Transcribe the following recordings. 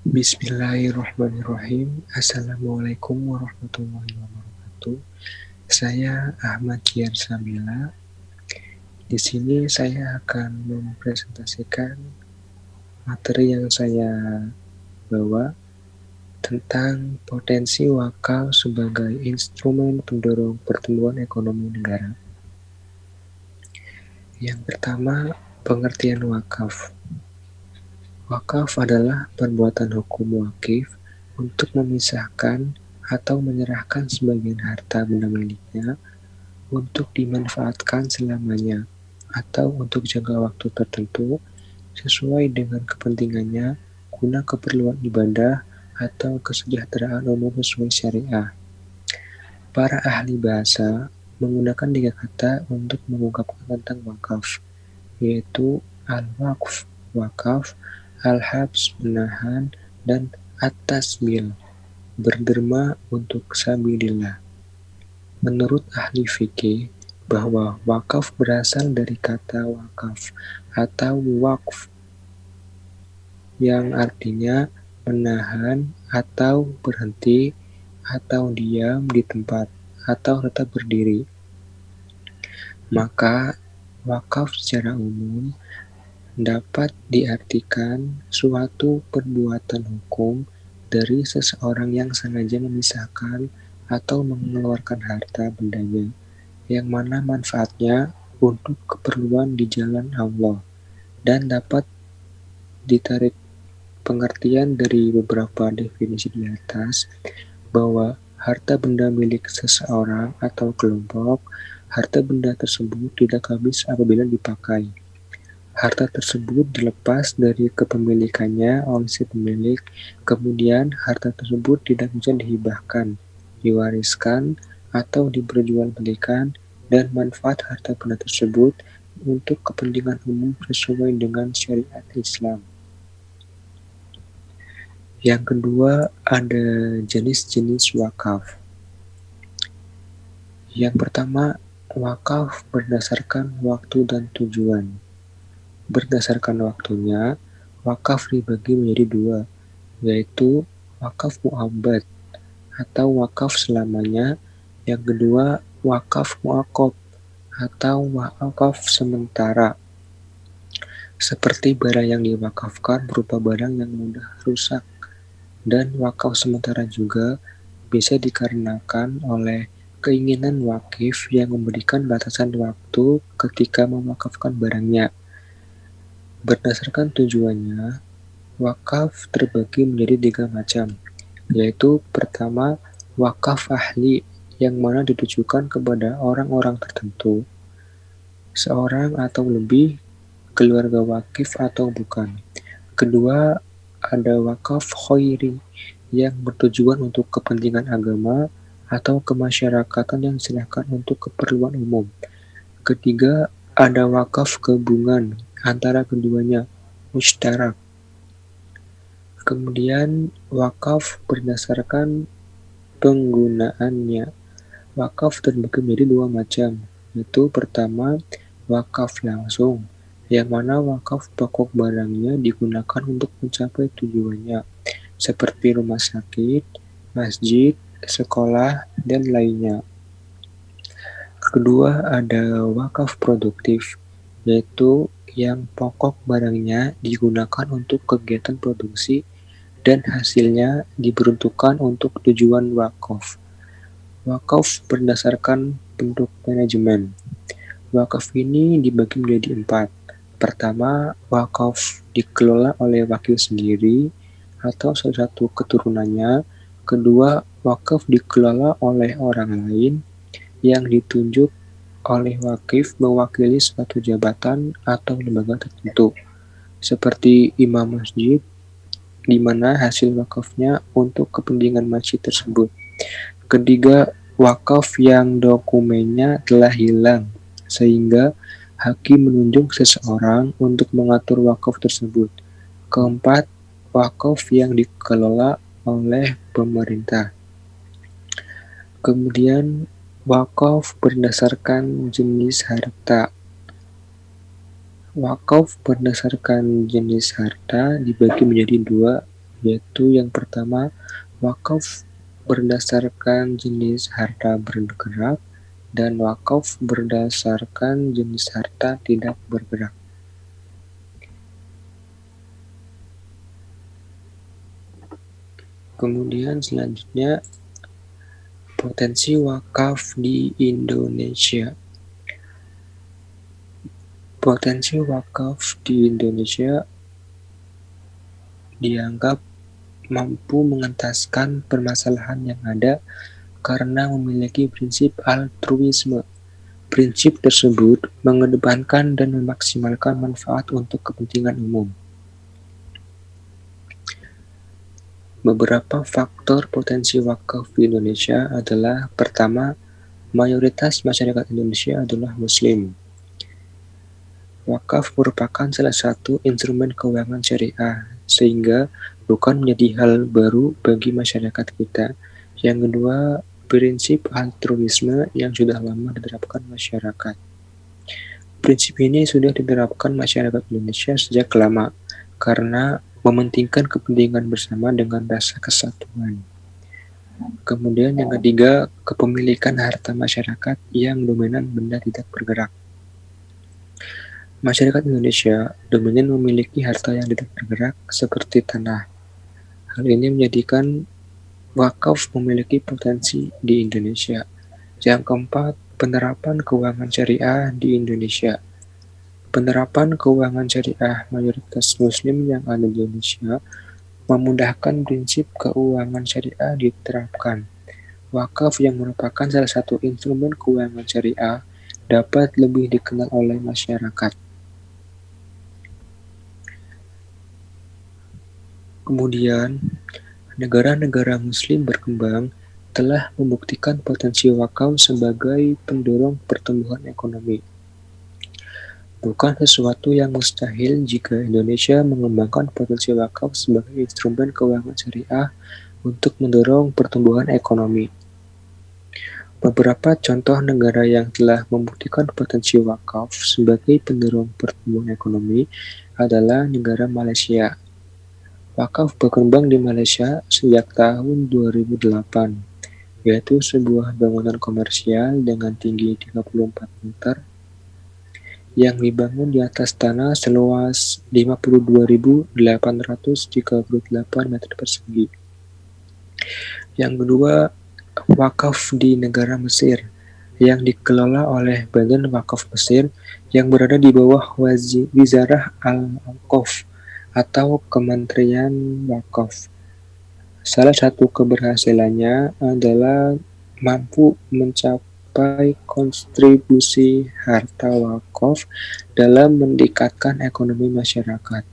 Bismillahirrahmanirrahim. Assalamualaikum warahmatullahi wabarakatuh. Saya Ahmad Kian Samila. Di sini saya akan mempresentasikan materi yang saya bawa tentang potensi wakaf sebagai instrumen pendorong pertumbuhan ekonomi negara. Yang pertama, pengertian wakaf. Wakaf adalah perbuatan hukum wakif untuk memisahkan atau menyerahkan sebagian harta benda miliknya untuk dimanfaatkan selamanya atau untuk jangka waktu tertentu sesuai dengan kepentingannya guna keperluan ibadah atau kesejahteraan umum sesuai syariah. Para ahli bahasa menggunakan 3 kata untuk mengungkapkan tentang wakaf, yaitu al-waqf, wakaf, al-habs, menahan, dan at-tasbil, berderma untuk sabilillah. Menurut ahli fikih, bahwa wakaf berasal dari kata wakaf atau waqf yang artinya menahan atau berhenti atau diam di tempat atau tetap berdiri. Maka wakaf secara umum dapat diartikan suatu perbuatan hukum dari seseorang yang sengaja memisahkan atau mengeluarkan harta bendanya yang mana manfaatnya untuk keperluan di jalan Allah, dan dapat ditarik pengertian dari beberapa definisi di atas bahwa harta benda milik seseorang atau kelompok, harta benda tersebut tidak habis apabila dipakai. Harta tersebut dilepas dari kepemilikannya oleh si pemilik, kemudian harta tersebut tidak bisa dihibahkan, diwariskan, atau diperjualbelikan, dan manfaat harta benda tersebut untuk kepentingan umum sesuai dengan syariat Islam. Yang kedua, ada jenis-jenis wakaf. Yang pertama, wakaf berdasarkan waktu dan tujuan. Berdasarkan waktunya, wakaf dibagi menjadi 2, yaitu wakaf mu'abbad atau wakaf selamanya. Yang kedua, wakaf mu'aqqad atau wakaf sementara. Seperti barang yang diwakafkan berupa barang yang mudah rusak, dan wakaf sementara juga bisa dikarenakan oleh keinginan wakif yang memberikan batasan waktu ketika mewakafkan barangnya. Berdasarkan tujuannya, wakaf terbagi menjadi 3 macam, yaitu pertama, wakaf ahli yang mana ditujukan kepada orang-orang tertentu, seorang atau lebih, keluarga wakif atau bukan. Kedua, ada wakaf khairi yang bertujuan untuk kepentingan agama atau kemasyarakatan yang diserahkan untuk keperluan umum. Ketiga, ada wakaf gabungan antara keduanya, mustarak. Kemudian wakaf berdasarkan penggunaannya. Wakaf terbagi menjadi 2 macam, yaitu pertama, wakaf langsung, yang mana wakaf pokok barangnya digunakan untuk mencapai tujuannya, seperti rumah sakit, masjid, sekolah, dan lainnya. Kedua, ada wakaf produktif, yaitu yang pokok barangnya digunakan untuk kegiatan produksi dan hasilnya diperuntukkan untuk tujuan wakaf. Wakaf berdasarkan bentuk manajemen. Wakaf ini dibagi menjadi 4. Pertama, wakaf dikelola oleh wakil sendiri atau salah satu keturunannya. Kedua, wakaf dikelola oleh orang lain yang ditunjuk oleh wakif mewakili suatu jabatan atau lembaga tertentu, seperti imam masjid, di mana hasil wakafnya untuk kepentingan masjid tersebut. Ketiga, wakaf yang dokumennya telah hilang, sehingga hakim menunjuk seseorang untuk mengatur wakaf tersebut. Keempat, wakaf yang dikelola oleh pemerintah. Kemudian, wakaf berdasarkan jenis harta. Wakaf berdasarkan jenis harta dibagi menjadi 2, yaitu yang pertama, wakaf berdasarkan jenis harta bergerak dan wakaf berdasarkan jenis harta tidak bergerak. Kemudian selanjutnya, potensi wakaf di Indonesia. Potensi wakaf di Indonesia dianggap mampu mengentaskan permasalahan yang ada karena memiliki prinsip altruisme. Prinsip tersebut mengedepankan dan memaksimalkan manfaat untuk kepentingan umum. Beberapa faktor potensi wakaf di Indonesia adalah: pertama, mayoritas masyarakat Indonesia adalah Muslim. Wakaf merupakan salah satu instrumen keuangan syariah, sehingga bukan menjadi hal baru bagi masyarakat kita. Yang kedua, prinsip altruisme yang sudah lama diterapkan masyarakat. Prinsip ini sudah diterapkan masyarakat Indonesia sejak lama, karena mementingkan kepentingan bersama dengan rasa kesatuan. Kemudian yang ketiga, kepemilikan harta masyarakat yang dominan benda tidak bergerak. Masyarakat Indonesia dominan memiliki harta yang tidak bergerak seperti tanah. Hal ini menjadikan wakaf memiliki potensi di Indonesia. Yang keempat, penerapan keuangan syariah di Indonesia. Penerapan keuangan syariah mayoritas Muslim yang ada di Indonesia memudahkan prinsip keuangan syariah diterapkan. Wakaf yang merupakan salah satu instrumen keuangan syariah dapat lebih dikenal oleh masyarakat. Kemudian, negara-negara Muslim berkembang telah membuktikan potensi wakaf sebagai pendorong pertumbuhan ekonomi. Bukan sesuatu yang mustahil jika Indonesia mengembangkan potensi wakaf sebagai instrumen keuangan syariah untuk mendorong pertumbuhan ekonomi. Beberapa contoh negara yang telah membuktikan potensi wakaf sebagai pendorong pertumbuhan ekonomi adalah negara Malaysia. Wakaf berkembang di Malaysia sejak tahun 2008, yaitu sebuah bangunan komersial dengan tinggi 34 meter yang dibangun di atas tanah seluas 52.838 meter persegi. Yang kedua, wakaf di negara Mesir yang dikelola oleh Badan Wakaf Mesir yang berada di bawah Wizarah Al-Awqaf atau Kementerian Wakaf. Salah satu keberhasilannya adalah mampu mencapai kontribusi harta wakaf dalam meningkatkan ekonomi masyarakat.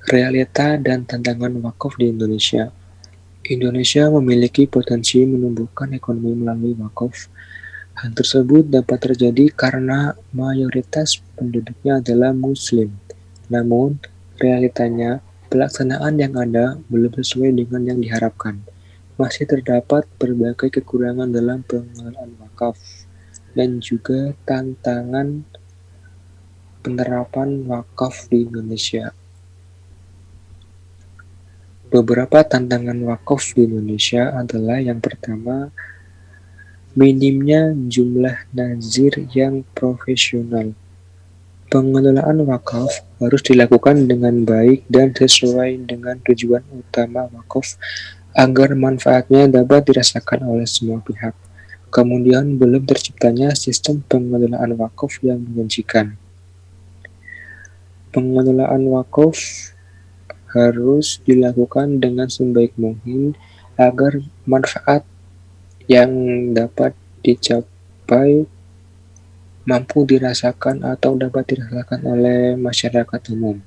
Realita dan tantangan wakaf di Indonesia. Indonesia memiliki potensi menumbuhkan ekonomi melalui wakaf. Hal tersebut dapat terjadi karena mayoritas penduduknya adalah Muslim. Namun, realitanya, pelaksanaan yang ada belum sesuai dengan yang diharapkan. Masih terdapat berbagai kekurangan dalam pengelolaan wakaf dan juga tantangan penerapan wakaf di Indonesia. Beberapa tantangan wakaf di Indonesia adalah yang pertama, minimnya jumlah nazir yang profesional. Pengelolaan wakaf harus dilakukan dengan baik dan sesuai dengan tujuan utama wakaf agar manfaatnya dapat dirasakan oleh semua pihak. Kemudian belum terciptanya sistem pengelolaan wakaf yang menjanjikan. Pengelolaan wakaf harus dilakukan dengan sebaik mungkin agar manfaat yang dapat dicapai mampu dirasakan atau dapat dirasakan oleh masyarakat umum.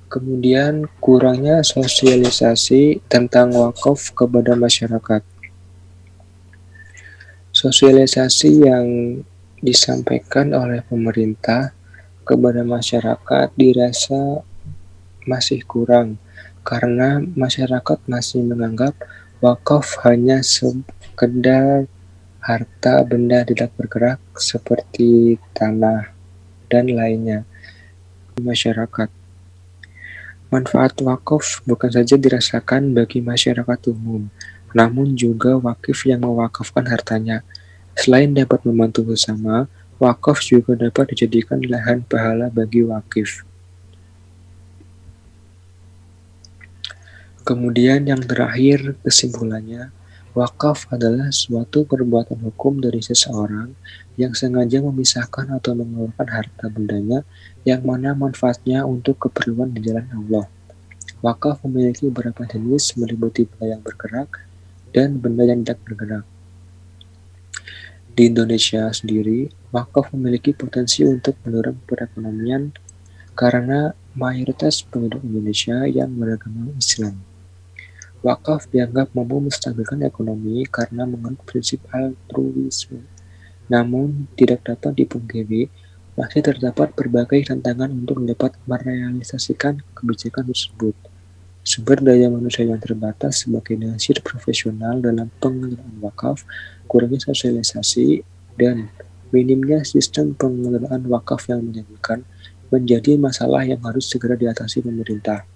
Kemudian kurangnya sosialisasi tentang wakaf kepada masyarakat. Sosialisasi yang disampaikan oleh pemerintah kepada masyarakat dirasa masih kurang karena masyarakat masih menganggap wakaf hanya sekedar harta benda tidak bergerak seperti tanah dan lainnya di masyarakat. Manfaat wakaf bukan saja dirasakan bagi masyarakat umum, namun juga wakif yang mewakafkan hartanya. Selain dapat membantu bersama, wakaf juga dapat dijadikan lahan pahala bagi wakif. Kemudian yang terakhir, kesimpulannya, wakaf adalah suatu perbuatan hukum dari seseorang yang sengaja memisahkan atau mengeluarkan harta bendanya yang mana manfaatnya untuk keperluan di jalan Allah. Wakaf memiliki beberapa jenis meliputi benda yang bergerak dan benda yang tidak bergerak. Di Indonesia sendiri, wakaf memiliki potensi untuk mendorong perekonomian karena mayoritas penduduk Indonesia yang beragama Islam. Wakaf dianggap mampu menstabilkan ekonomi karena menganut prinsip altruisme. Namun, tidak dapat dipungkiri, masih terdapat berbagai tantangan untuk dapat merealisasikan kebijakan tersebut. Sumber daya manusia yang terbatas sebagai nasir profesional dalam pengelolaan wakaf, kurangnya sosialisasi, dan minimnya sistem pengelolaan wakaf yang menjanjikan menjadi masalah yang harus segera diatasi pemerintah.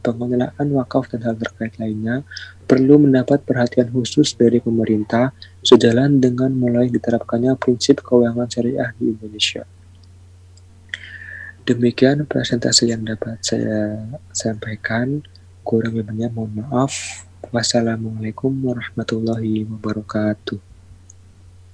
Pengelolaan wakaf dan hal terkait lainnya perlu mendapat perhatian khusus dari pemerintah sejalan dengan mulai diterapkannya prinsip keuangan syariah di Indonesia. Demikian presentasi yang dapat saya sampaikan. Kurang lebihnya mohon maaf. Wassalamualaikum warahmatullahi wabarakatuh.